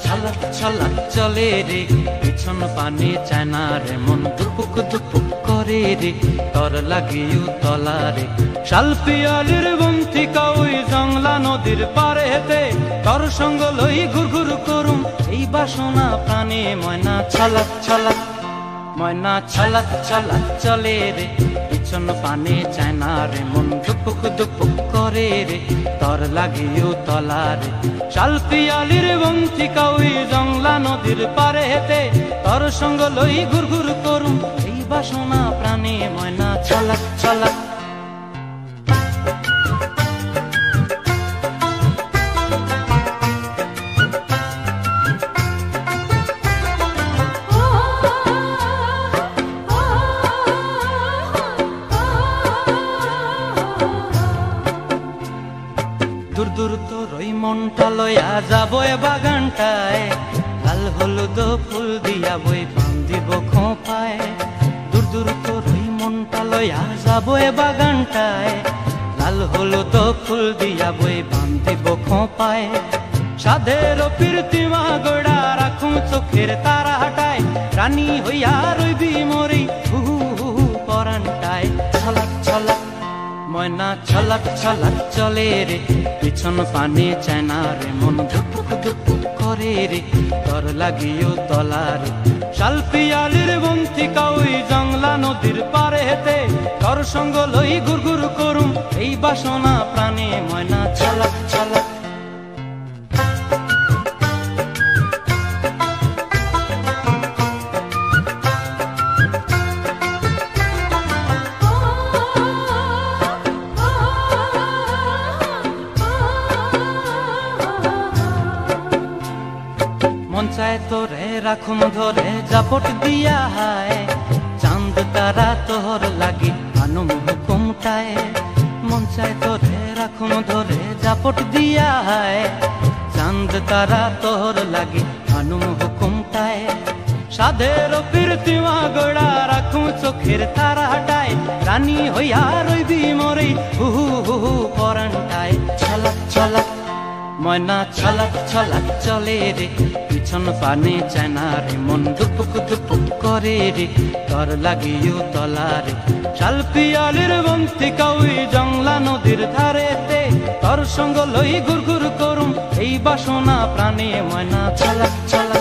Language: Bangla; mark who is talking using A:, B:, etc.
A: ছলক ছলক চলে রে, পিছন পানে চায় না রে, মন দুপুক দুপুক করে রে, তর লাগিও তলারে। শাল পিয়ালির বন্তিকা ওই জংলা নদীর পারে হেতে, তর সঙ্গ লই ঘুর ঘুর করুম এই বাসনা প্রাণে। ময়না ছলক ছলক, ময়না ছলক ছলক চলে রে, পিছন পানে চায় না রে, মন দুপুক দুপুক করে রে, তর লাগিও তলারে। শাল পিয়ালির বন্তিকা ওই জংলা নদীর পারে হেতে, তর সঙ্গ লই ঘুর ঘুর করুম এই বাসনা প্রাণে। ময়না ছলক ছলক। দূর দূর তোর ওই মনটা লয়া যাবো এ বাগানটায়, লাল হলুদ ফুল দিয়া বই বান্ধিব খোঁপায়। দূর দূর তোর ওই মনটা লয়া যাবো এ বাগানটায়, লাল হলুদ ফুল দিয়া বই বান্ধিব খোঁপায়। সাধের প্রীতিমা গোড়া রাখুম চোখের তারা হাটায়, রানী হইয়া রইবি মরি হু হু পরানটায়। ছলক ছলক, ময়না ছলক ছলক চলে রে, পিছন পানে চায় না রে, মন দুপুক দুপুক করে রে, তর লাগিও তলারে। শাল পিয়ালির বন্তিকা ওই জংলা নদীর পারে হেতে, তর সঙ্গ লই ঘুর ঘুর করুম এই বাসনা প্রাণে। ময়না ছলক ছলক। মন চায় তোরে রাখুম ধরে জাপট দিয়া হায়, চাঁদ তারা তোর লাগি আনুম হুকুমটায়। মন চায় তোরে রাখুম ধরে জাপট দিয়া হায়, চাঁদ তারা তোর লাগি আনুম হুকুমটায়। সাধের প্রীতিমা গোড়া রাখুম চোখের তারা হাটায়, রানী হইয়া রইবি মরি হু হু পরানটায়। ছলক ছলক, ময়না ছলক ছলক চলে রে, পিছন পানে চায় না রে, মন দুপুক দুপুক করে রে, তর লাগিও তলারে। শাল পিয়ালির বন্তিকা ওই জংলা নদীর ধারেতে, তর সঙ্গ লই ঘুর ঘুর করুম এই বাসনা প্রাণে। ময়না ছলক ছলক।